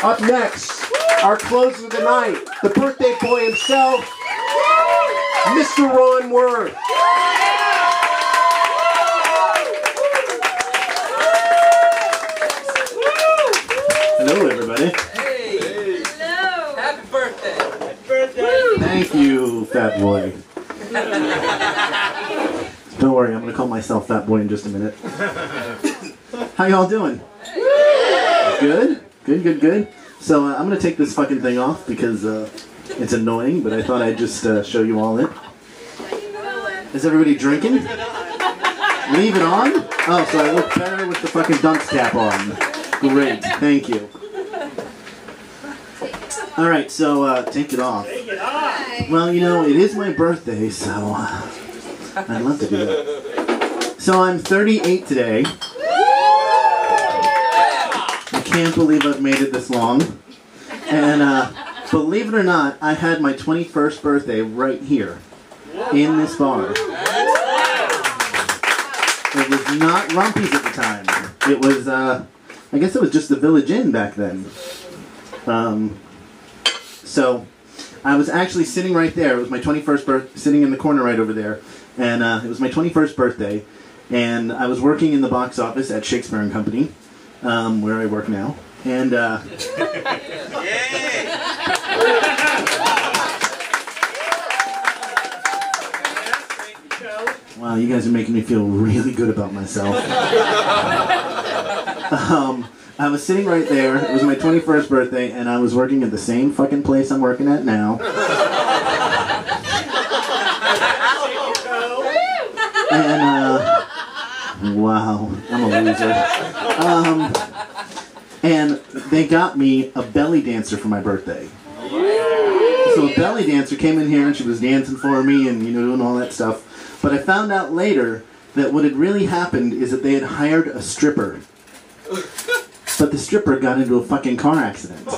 Up next, our closer of the night, the birthday boy himself, Mr. Ron Worth. Hello, everybody. Hey. Hello. Happy birthday. Happy birthday. Thank you, fat boy. Don't worry, I'm going to call myself fat boy in just a minute. How y'all doing? Good? Good, good, good. So I'm going to take this fucking thing off because it's annoying, but I thought I'd just show you all it. Is everybody drinking? Leave it on? Oh, so I look better with the fucking dunce cap on. Great, thank you. Alright, so take it off. Take it off. Well, you know, it is my birthday, so I'd love to do that. So I'm 38 today. I can't believe I've made it this long. And believe it or not, I had my 21st birthday right here in this bar. It was not Rumpy's at the time. It was, I guess it was just the Village Inn back then. So I was actually sitting right there. It was my 21st birthday, sitting in the corner right over there. And it was my 21st birthday. And I was working in the box office at Shakespeare & Company, where I work now. And, wow, you guys are making me feel really good about myself. I was sitting right there. It was my 21st birthday, and I was working at the same fucking place I'm working at now. And, wow, I'm a loser. And they got me a belly dancer for my birthday. So a belly dancer came in here, and she was dancing for me, and, you know, doing all that stuff. But I found out later that what had really happened is that they had hired a stripper. But the stripper got into a fucking car accident.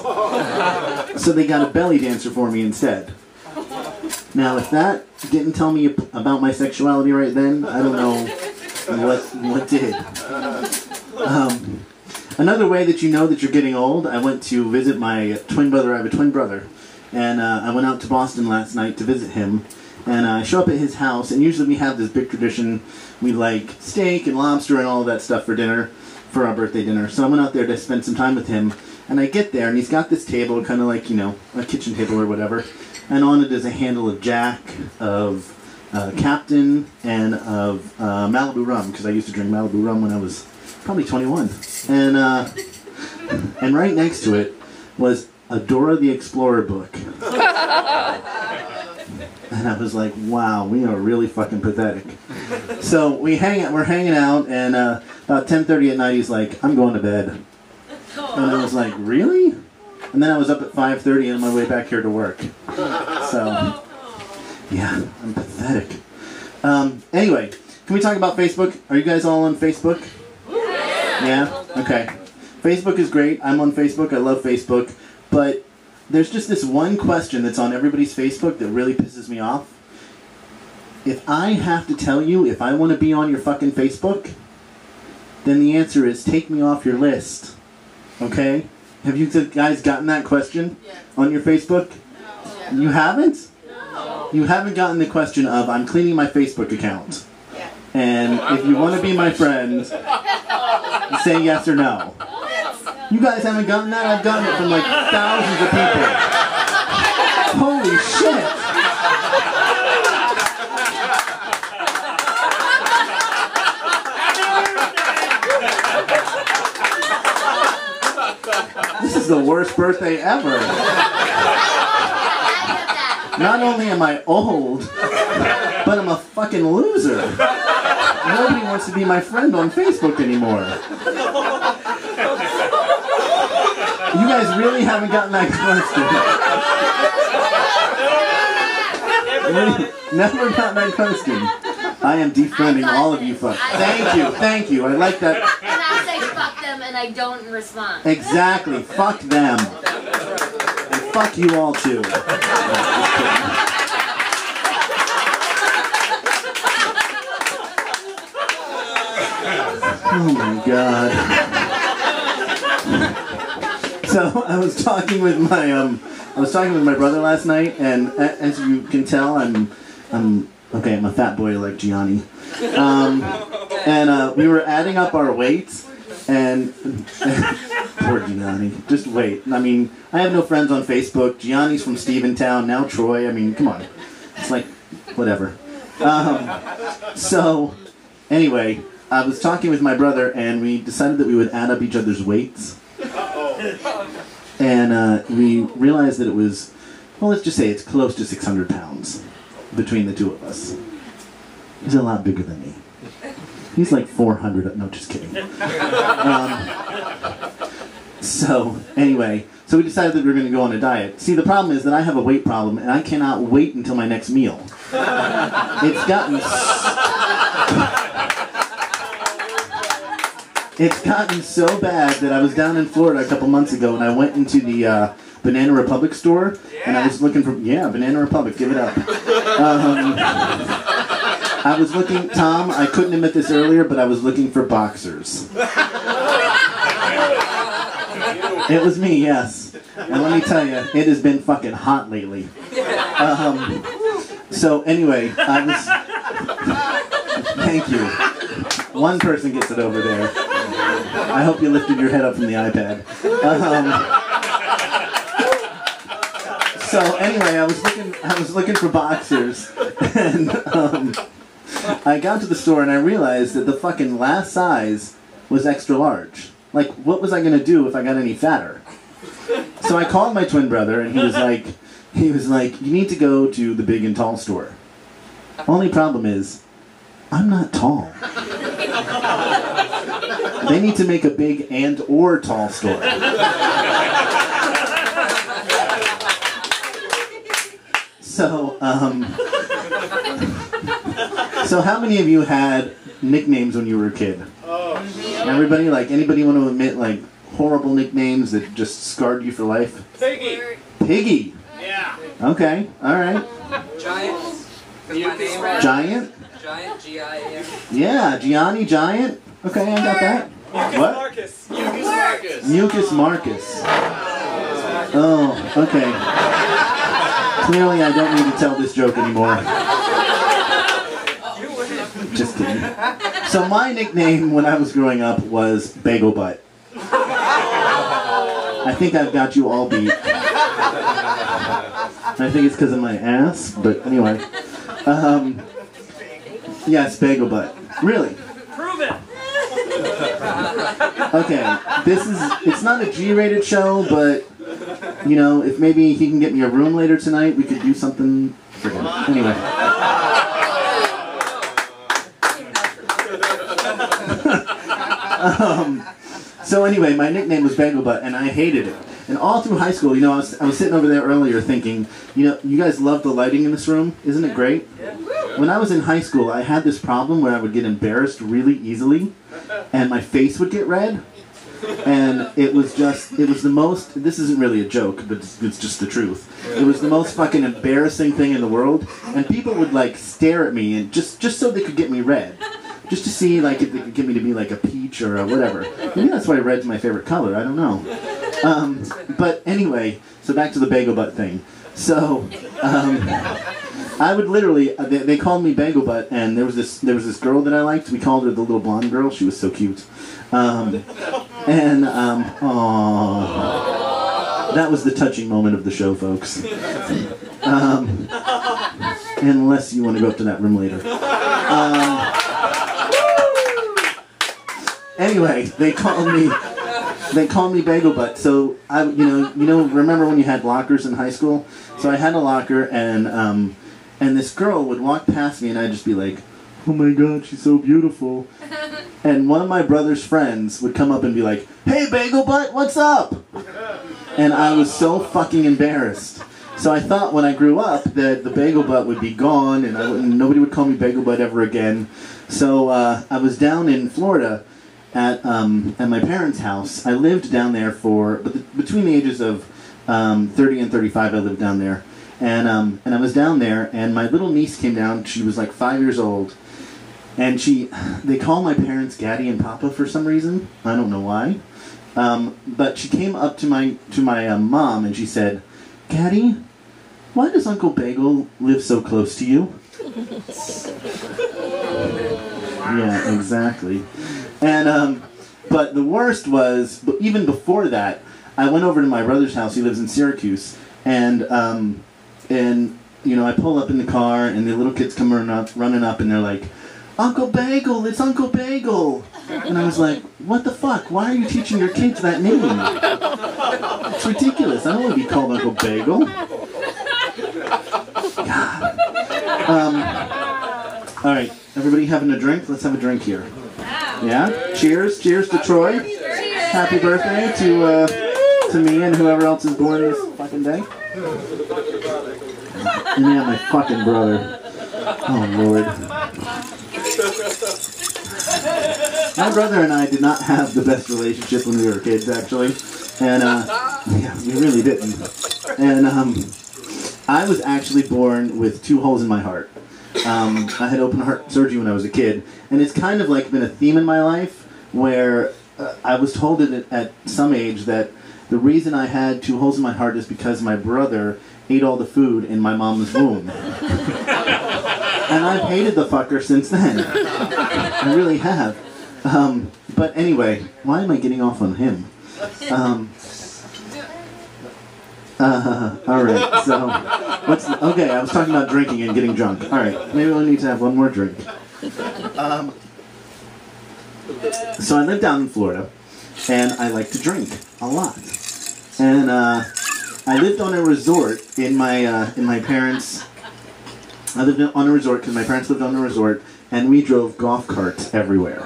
So they got a belly dancer for me instead. Now, if that didn't tell me about my sexuality right then, I don't know what did. Another way that you know that you're getting old, I went to visit my twin brother. I have a twin brother. And I went out to Boston last night to visit him. And I show up at his house, and usually we have this big tradition. We like steak and lobster and all of that stuff for dinner, for our birthday dinner. So I went out there to spend some time with him, and I get there, and he's got this table, kind of like, you know, a kitchen table or whatever, and on it is a handle of Jack, of Captain, and of Malibu rum, because I used to drink Malibu rum when I was probably 21. And right next to it was a Dora the Explorer book. And I was like, wow, we are really fucking pathetic. So we're hanging out, and about 10:30 at night, he's like, I'm going to bed. And I was like, really? And then I was up at 5:30 on my way back here to work. So, yeah, I'm pathetic. Anyway, can we talk about Facebook? Are you guys all on Facebook? Yeah? Okay. Facebook is great. I'm on Facebook. I love Facebook. But there's just this one question that's on everybody's Facebook that really pisses me off. If I have to tell you if I want to be on your fucking Facebook, then the answer is take me off your list. Okay? Have you guys gotten that question on your Facebook? No. You haven't? No. You haven't gotten the question of I'm cleaning my Facebook account. And if you want to be my friend, say yes or no. You guys haven't gotten that? I've gotten it from like thousands of people. Holy shit! This is the worst birthday ever. Not only am I old, but I'm a fucking loser. Nobody wants to be my friend on Facebook anymore. You guys really haven't gotten that question. Never gotten that question. I am defriending all of you fuck. Thank you. I like that. And I say fuck them and I don't respond. Exactly, fuck them. And fuck you all too. Oh my god. So I was talking with my brother last night, and as you can tell, I'm a fat boy like Gianni. And we were adding up our weights, and poor Gianni. Just wait. I mean, I have no friends on Facebook. Gianni's from Steventown, now Troy. I mean, come on. It's like, whatever. So, anyway, I was talking with my brother, and we decided that we would add up each other's weights. And we realized that it was, well, let's just say it's close to 600 pounds between the two of us. He's a lot bigger than me. He's like 400, no, just kidding. So, anyway, so we decided that we were going to go on a diet. See, the problem is that I have a weight problem, and I cannot wait until my next meal. It's gotten so bad that I was down in Florida a couple months ago, and I went into the Banana Republic store, and I was looking for, Banana Republic, give it up. I was looking, Tom, I couldn't admit this earlier, but I was looking for boxers. It was me, yes. And let me tell you, it has been fucking hot lately. So anyway, I was... Thank you. One person gets it over there. I hope you lifted your head up from the iPad. So anyway, I was looking for boxers, and I got to the store and I realized that the fucking last size was extra large. Like, what was I gonna do if I got any fatter? So I called my twin brother, and he was like, you need to go to the big and tall store. Only problem is, I'm not tall. They need to make a big and or tall store. So, so how many of you had nicknames when you were a kid? Everybody? Like, anybody want to admit, like, horrible nicknames that just scarred you for life? Piggy. Piggy? Yeah. Okay, alright. Giant. Giant? Giant, G-I-N. Yeah, Gianni Giant. Okay, I got that. What? Marcus. Mucus Marcus. Mucus Marcus. Oh, okay. Clearly I don't need to tell this joke anymore. Just kidding. So my nickname when I was growing up was Bagel Butt. I think I've got you all beat. I think it's because of my ass, but anyway. Yes, Bagel Butt. Really. Prove it. Okay, it's not a G-rated show, but, you know, if maybe he can get me a room later tonight, we could do something for him. Anyway. So anyway, my nickname was Bagel Butt, and I hated it. And all through high school, you know, I was sitting over there earlier thinking, you know, you guys love the lighting in this room? Isn't it great? When I was in high school, I had this problem where I would get embarrassed really easily, and my face would get red. And it was the most, this isn't really a joke, but it's just the truth. It was the most fucking embarrassing thing in the world, and people would, like, stare at me, and just so they could get me red. Just to see, like, if they could get me to be like a peach or a whatever. Maybe that's why red's my favorite color, I don't know. But anyway, so back to the Bagel Butt thing. So, I would literally, they called me Bagel Butt, and there was this girl that I liked. We called her the little blonde girl. She was so cute. That was the touching moment of the show, folks. Unless you want to go up to that room later. Anyway, they called me Bagel Butt. So remember when you had lockers in high school? So I had a locker, and this girl would walk past me, and I'd just be like, "Oh my God, she's so beautiful." And one of my brother's friends would come up and be like, "Hey, Bagel Butt, what's up?" And I was so fucking embarrassed. So I thought when I grew up that the Bagel Butt would be gone, and nobody would call me Bagel Butt ever again. So I was down in Florida at my parents' house. I lived down there between the ages of 30 and 35. I lived down there, and I was down there, and my little niece came down. She was like 5 years old, and they call my parents Gaddy and Papa for some reason. I don't know why. But she came up to my mom and she said, "Caddy, why does Uncle Bagel live so close to you?" Yeah, exactly. And but the worst was, even before that, I went over to my brother's house. He lives in Syracuse, and you know, I pull up in the car, and the little kids come running up, and they're like, "Uncle Bagel, it's Uncle Bagel." And I was like, "What the fuck? Why are you teaching your kids that name? It's ridiculous. I don't want to be called Uncle Bagel." God. All right, everybody having a drink? Let's have a drink here. Yeah? Cheers. Cheers to Troy. Happy birthday to me and whoever else is born this fucking day. And yeah, my fucking brother. Oh, Lord. My brother and I did not have the best relationship when we were kids, actually. And, yeah, we really didn't. And, I was actually born with 2 holes in my heart. I had open heart surgery when I was a kid, and it's kind of like been a theme in my life where I was told at some age that the reason I had 2 holes in my heart is because my brother ate all the food in my mom's womb. And I've hated the fucker since then. I really have. But anyway, why am I getting off on him? Alright, so, okay, I was talking about drinking and getting drunk. Alright, maybe we'll need to have one more drink. So I live down in Florida, and I like to drink a lot. And I lived on a resort in my parents'... I lived on a resort because my parents lived on a resort, and we drove golf carts everywhere.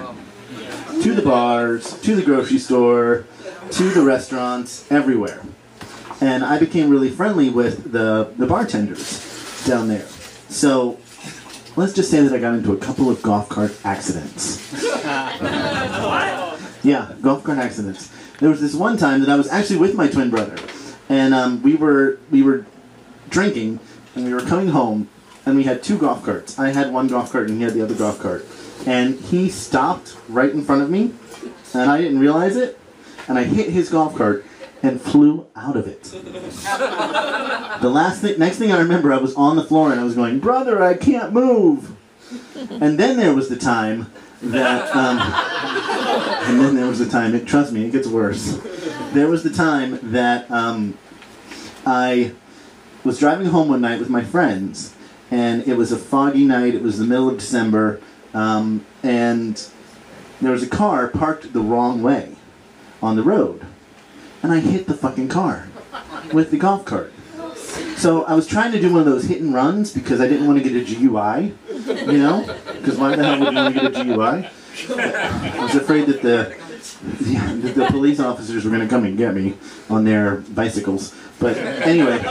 To the bars, to the grocery store, to the restaurants, everywhere. And I became really friendly with the bartenders down there. So, let's just say that I got into a couple of golf cart accidents. Yeah, golf cart accidents. There was this one time that I was actually with my twin brother, and we were drinking, and we were coming home, and we had 2 golf carts. I had one golf cart, and he had the other golf cart. And he stopped right in front of me, and I didn't realize it, and I hit his golf cart and flew out of it. Next thing I remember, I was on the floor and I was going, "Brother, I can't move." And then there was the time that, trust me, it gets worse. There was the time that I was driving home one night with my friends, and it was a foggy night. It was the middle of December, and there was a car parked the wrong way on the road. And I hit the fucking car with the golf cart. So I was trying to do one of those hit and runs because I didn't want to get a GUI, you know? Because why the hell would you want to get a GUI? I was afraid that the police officers were going to come and get me on their bicycles. But anyway,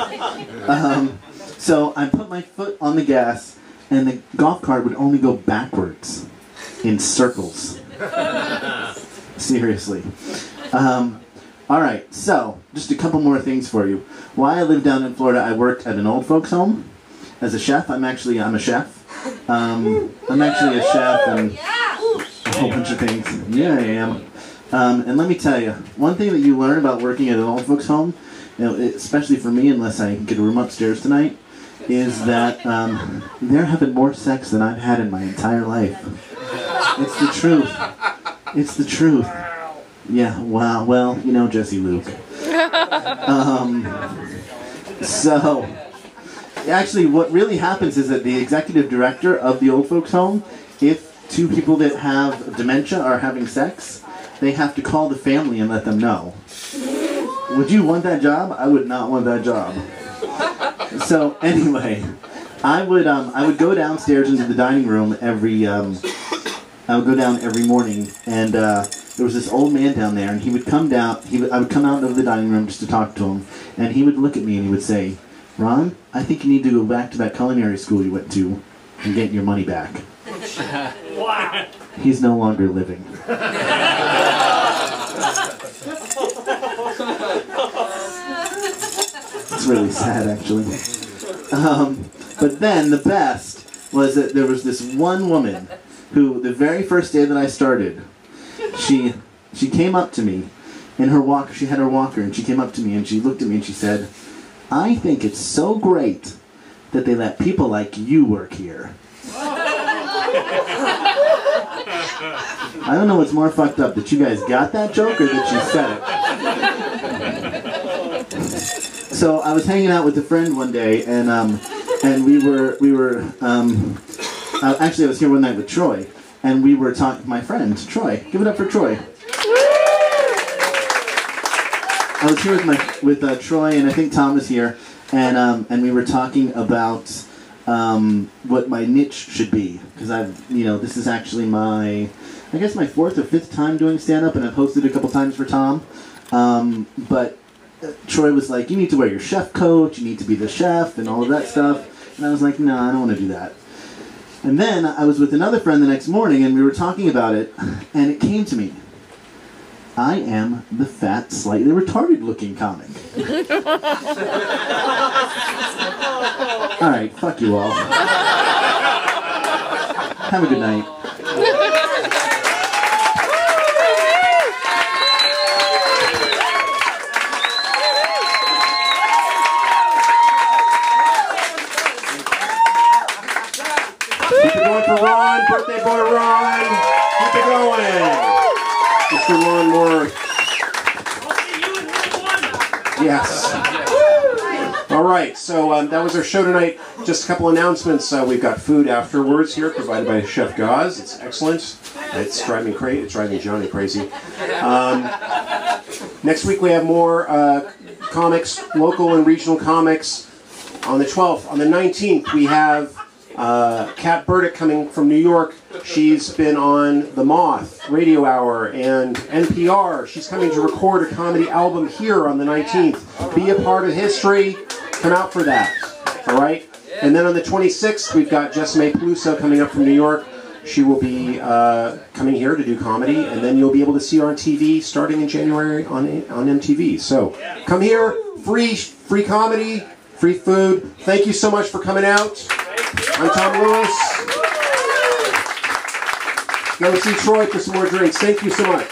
so I put my foot on the gas, and the golf cart would only go backwards in circles. Seriously. Alright, so, just a couple more things for you. While I lived down in Florida, I worked at an old folks home as a chef. I'm a chef. I'm actually a chef and a whole bunch of things. Yeah, I am. And let me tell you, one thing that you learn about working at an old folks home, you know, especially for me, unless I get a room upstairs tonight, is that they're having more sex than I've had in my entire life. It's the truth. It's the truth. Yeah, wow, well, you know Jesse Luke. So, actually what really happens is that the executive director of the old folks home, if 2 people that have dementia are having sex, they have to call the family and let them know. Would you want that job? I would not want that job. So, anyway, I would go downstairs into the dining room I would go down every morning, and there was this old man down there, and he would come down. I would come out of the dining room just to talk to him, and he would look at me and he would say, "Ron, I think you need to go back to that culinary school you went to and get your money back." Wow. He's no longer living. It's really sad, actually. But then the best was that there was this one woman who, the very first day that I started, she came up to me in her walker. She had her walker, and she came up to me and she looked at me and she said, "I think it's so great that they let people like you work here." I don't know what's more fucked up, that you guys got that joke or that you said it. So I was hanging out with a friend one day, and we were actually I was here one night with Troy, and we were talking. My friend Troy, give it up for Troy. I was here with Troy, and I think Tom was here, and we were talking about what my niche should be, because this is actually my 4th or 5th time doing stand-up, and I've hosted a couple times for Tom, but Troy was like, "You need to wear your chef coat, you need to be the chef, and all of that stuff," and I was like, "No, I don't want to do that." And then I was with another friend the next morning, and we were talking about it, and it came to me. I am the fat, slightly retarded-looking comic. All right, fuck you all. Have a good night. Keep it going for Ron, birthday boy Ron. Keep it going. Mr. Ron Moore. Yes. All right, so that was our show tonight. Just a couple announcements. We've got food afterwards here, provided by Chef Gaz. It's excellent. It's driving Johnny crazy. Next week we have more comics, local and regional comics. On the 12th, on the 19th, we have Kat Burdick coming from New York. She's been on The Moth, Radio Hour, and NPR. She's coming to record a comedy album here on the 19th. Be a part of history. Come out for that. All right? And then on the 26th, we've got Jessime Peluso coming up from New York. She will be coming here to do comedy, and then you'll be able to see her on TV starting in January on MTV. So come here, free comedy, free food. Thank you so much for coming out. I'm Tom Lewis. Go see Troy for some more drinks. Thank you so much.